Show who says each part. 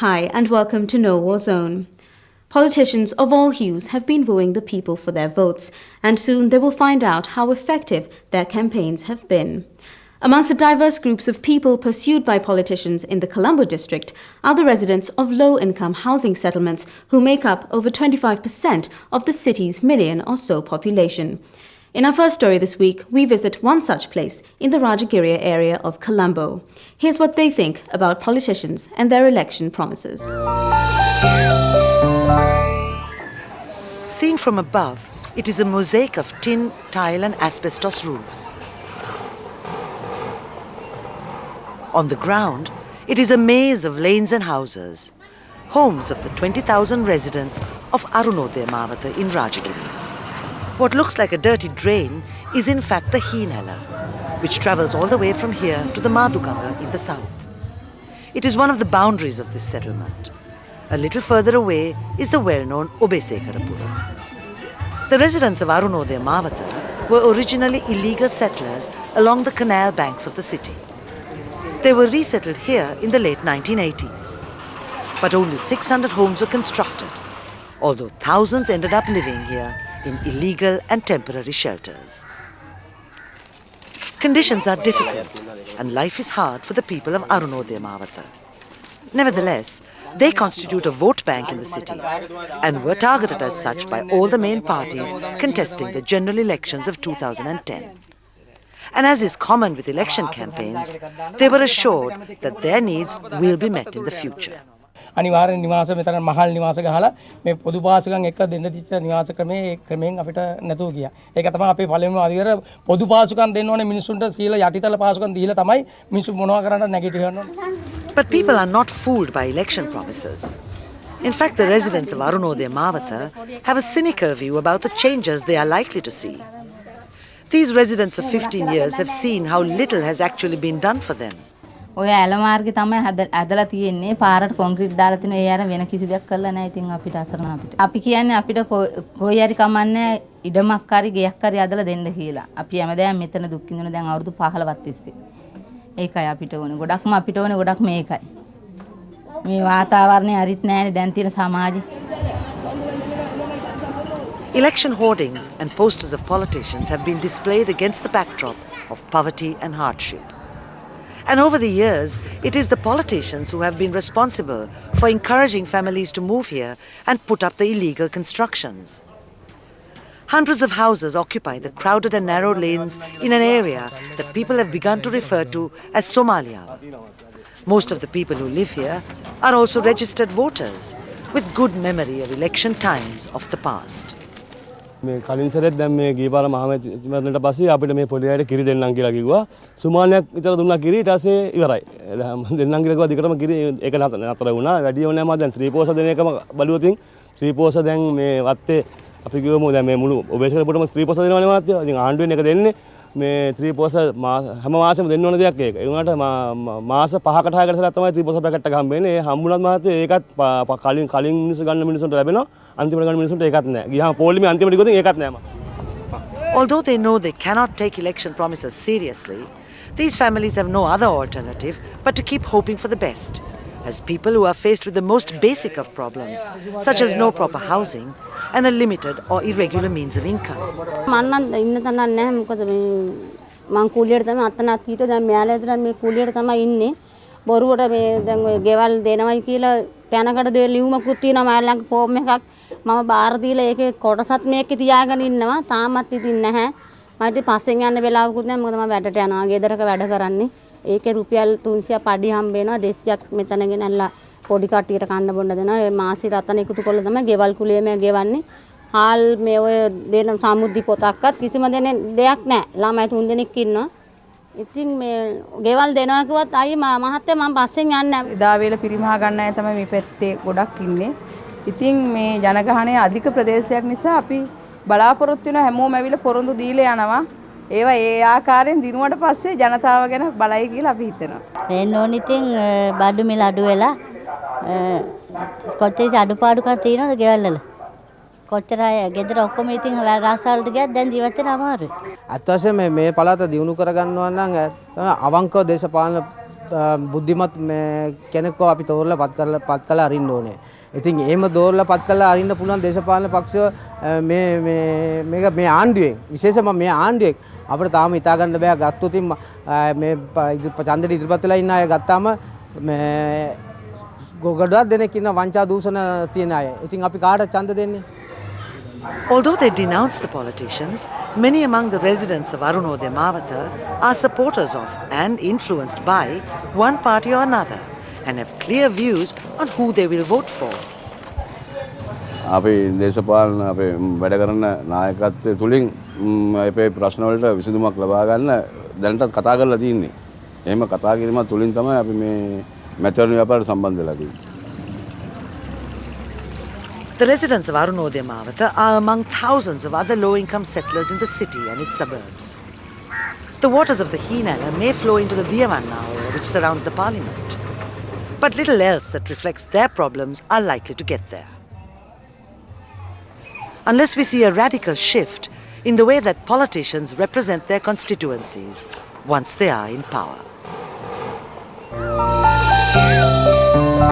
Speaker 1: Hi, and welcome to No War Zone. Politicians of all hues have been wooing the people for their votes, and soon they will find out how effective their campaigns have been. Amongst the diverse groups of people pursued by politicians in the Colombo district are the residents of low-income housing settlements who make up over 25% of the city's million or so population. In our first story this week, we visit one such place in the Rajagiriya area of Colombo. Here's what they think about politicians and their election promises.
Speaker 2: Seen from above, it is a mosaic of tin, tile and asbestos roofs. On the ground, it is a maze of lanes and houses, homes of the 20,000 residents of Arunodaya Mawatha in Rajagiri. What looks like a dirty drain is in fact the Heenala, which travels all the way from here to the Maduganga in the south. It is one of the boundaries of this settlement. A little further away is the well-known Obesekarapura. The residents of Arunodaya Mawatha were originally illegal settlers along the canal banks of the city. They were resettled here in the late 1980s. But only 600 homes were constructed, although thousands ended up living here in illegal and temporary shelters. Conditions are difficult and life is hard for the people of Arunodaya Mawatha. Nevertheless, they constitute a vote bank in the city and were targeted as such by all the main parties contesting the general elections of 2010. And as is common with election campaigns, they were assured that their needs will be met in the future.
Speaker 3: අනිවාර්යෙන් නිවාස මෙතන මහල් නිවාස ගහලා මේ පොදු පාසුකම් එක දෙන්න තිච්ච නිවාස ක්‍රමයෙන් අපිට නැතුව ගියා. ඒක තමයි අපේ පළවෙනිම අධිකර පොදු පාසුකම් දෙන්න ඕනේ මිනිසුන්ට සීල යටිතල පාසුකම් දීලා තමයි මිනිස්සු මොනවා කරන්න නැගිටින්න ඕනේ.
Speaker 2: But people are not fooled by election promises. In fact, the residents of Arunodaya Mawatha have a cynical view about the changes they are likely to see. These residents of 15 years have seen how little has actually been done for them.
Speaker 4: ඔය ඇල මාර්ගේ තමයි ඇදලා තියෙන්නේ පාරට concrete දාලා තිනේ ඒ අර වෙන කිසි දෙයක් කරලා නැහැ ඉතින් අපිට අසරණ අපිට අපි කියන්නේ අපිට කොයි හරි කමන්නේ ඉඩමක් හරි ගෙයක් හරි ඇදලා දෙන්න කියලා අපි හැමදාම මෙතන දුක් විඳින දැන් අවුරුදු 15ක් තිස්සේ ඒකයි අපිට ඕනේ ගොඩක්ම අපිට ඕනේ ගොඩක් මේකයි මේ වාතාවරණය හරිත් නැහැනේ දැන් තියෙන සමාජේ.
Speaker 2: Election hoardings and posters of politicians have been displayed against the backdrop of poverty and hardship. And over the years, it is the politicians who have been responsible for encouraging families to move here and put up the illegal constructions. Hundreds of houses occupy the crowded and narrow lanes in an area that people have begun to refer to as Somalia. Most of the people who live here are also registered voters with good memory of election times of the past.
Speaker 5: මේ කලින් සැරේත් දැන් මේ ගියපාර මහමැතිවරණයට පස්සේ අපිට මේ පොලියට කිරි දෙන්නම් කියලා කිව්වා. සුමානයක් විතර දුන්නා කිරි ඊට පස්සේ ඉවරයි. දෙන්නම් කියලා කිව්වා දිගටම කිරි ඒක නතර වුණා. වැඩි ඕනේ නැහැ මම දැන් 3 පෝස දෙන එකම බලුවතින් 3 පෝස දැන් මේ වත්තේ අපි කිව්වමු දැන් මේ මුළු ඔබේසකරපුරම 3 පෝස දෙනවනේ මාත්‍ය. ඉතින් ආණ්ඩුවෙන් එක දෙන්නේ මේ 3 පෝස හැම මාසෙම දෙන්න ඕන දෙයක් ඒක. ඒ වුණාට මාස 5කට 6කට සැරයක් තමයි 3 පෝස පැකට් එක හම්බෙන්නේ. ඒ හම්බුණත් මාත්‍ය ඒකත් කලින් මිනිස්සු ගන්න මිනිස්සුන්ට ලැබෙනවා. අන්තිමට ගන්න මිනිස්සුන්ට ඒකත් නැහැ. ගියාම පොලිමේ අන්තිමට ගියොත් ඒකත් නැහැ මම.
Speaker 2: Although they know they cannot take election promises seriously, these families have no other alternative but to keep hoping for the best, as people who are faced with the most basic of problems, such as no proper housing and a limited or irregular means of income.
Speaker 6: මන්න ඉන්න තැනක් නැහැ මොකද මේ මං කූලියට තමයි අතනක් හිටියේ දැන් මෙයාලා ඉදලා මේ කූලියට තමයි ඉන්නේ බොරුවට මේ දැන් ඔය ගෙවල් දෙනවයි කියලා පැනකට දෙ ලියුමකුත් තියෙනවා මම ළඟ ෆෝම් එකක් මම බාර දීලා ඒකේ කොටසත් මේකේ තියාගෙන ඉන්නවා තාමත් ඉතින් නැහැ මම ඉතින් පස්සෙන් යන්න වෙලාවකුත් නැහැ මොකද මම වැඩට යනවා ගෙදරක වැඩ කරන්නේ ඒකේ රුපියල් 300ක් පඩි හම්බ වෙනවා 200ක් මෙතන ගෙනල්ලා පොඩි කට්ටියට කන්න බොන්න දෙනවා ඒ මාසෙ රතන එකතු කරලා තමයි ගෙවල් කුලියේ මේ ගෙවන්නේ හාල් මේ ඔය දෙන සමුද්දි පොතක්වත් කිසිම දෙයක් නැහැ ළමයි 3 දෙනෙක් ඉන්නවා ඉතින් මේ ගෙවල් දෙනවා කිව්වත් අයියේ මහත්තයා මම පස්සෙන් යන්නේ නැහැ
Speaker 7: එදා වේල පිරිමහා ගන්න අය තමයි මේ පැත්තේ ගොඩක් ඉන්නේ ඉතින් මේ ජනගහනයේ අධික ප්‍රදේශයක් නිසා අපි බලාපොරොත්තු වෙන හැමෝම ඇවිල්ලා පොරොන්දු දීලා යනවා ඒවා ඒ ආකාරයෙන් දිනුවට පස්සේ ජනතාව ගැන බලයි කියලා අපි හිතනවා.
Speaker 4: වෙන්න ඕන ඉතින් බඩු මිල අඩු වෙලා කොච්චර අඩුපාඩුකම් තියෙනවද ගෙවල් වල? කොච්චර අය ගෙදර ඔක්කොම ඉතින් රාස්තාවලට ගියත් දැන් ජීවත් වෙන්න අමාරුයි.
Speaker 8: අත් වශයෙන් මේ පළාත දියුණු කරගන්නවා නම් අවංකව දේශපාලන බුද්ධිමත් කෙනෙක්ව අපි තෝරලා පත් කළා අරින්න ඕනේ. ඉතින් එහෙම දෝරලා පත් කළා අරින්න පුළුවන් දේශපාලන පක්ෂ මේ ආණ්ඩුවෙන් විශේෂයෙන්ම මේ ආණ්ඩුවෙන් අපිට තාම හිතා ගන්න බෑ. ගත්තොත් මේ ඡන්දෙට ඉදිරිපත් වෙලා ඉන්න අය ගත්තාම මේ ගොඩක් දෙනෙක් ඉන්න වංචා දූෂණ තියෙන අය. ඉතින් අපි කාටද ඡන්ද දෙන්නේ?
Speaker 2: Although they denounce the politicians, many among the residents of Arunodaya Mawatha are supporters of and influenced by one party or another and have clear views on who they will vote for.
Speaker 9: අපි දේශපාලන අපේ වැඩ කරන නායකත්වයේ තුලින් අපේ ප්‍රශ්න වලට විසඳුමක් ලබා ගන්න දැනටත් කතා කරලා තියෙන්නේ. එහෙම කතා කිරීම තුලින් තමයි අපි මේ මැතිවරණ ව්‍යාපාරයට සම්බන්ධ වෙලා තියෙන්නේ.
Speaker 2: The residents of Arunodaya Mawatha are among thousands of other low-income settlers in the city and its suburbs. The waters of the Heenala may flow into the Diyavanna area which surrounds the parliament. But little else that reflects their problems are likely to get there. Unless we see a radical shift in the way that politicians represent their constituencies once they are in power.